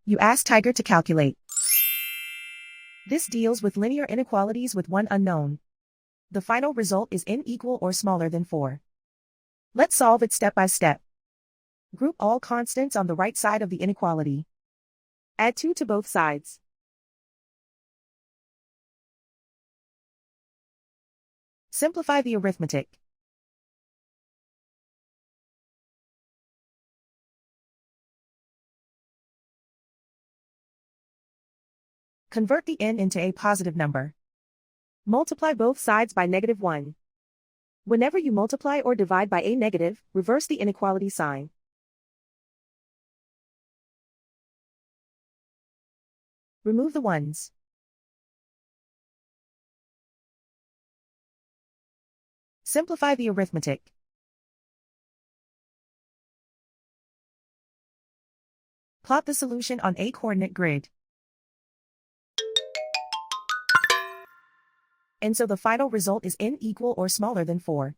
You ask Tiger to calculate. This deals with linear inequalities with one unknown. The final result is n equal or smaller than 4. Let's solve it step by step. Group all constants on the right side of the inequality. Add 2 to both sides. Simplify the arithmetic. Convert the n into a positive number. Multiply both sides by -1. Whenever you multiply or divide by a negative, reverse the inequality sign. Remove the ones. Simplify the arithmetic. Plot the solution on a coordinate grid. And so the final result is n equal or smaller than 4.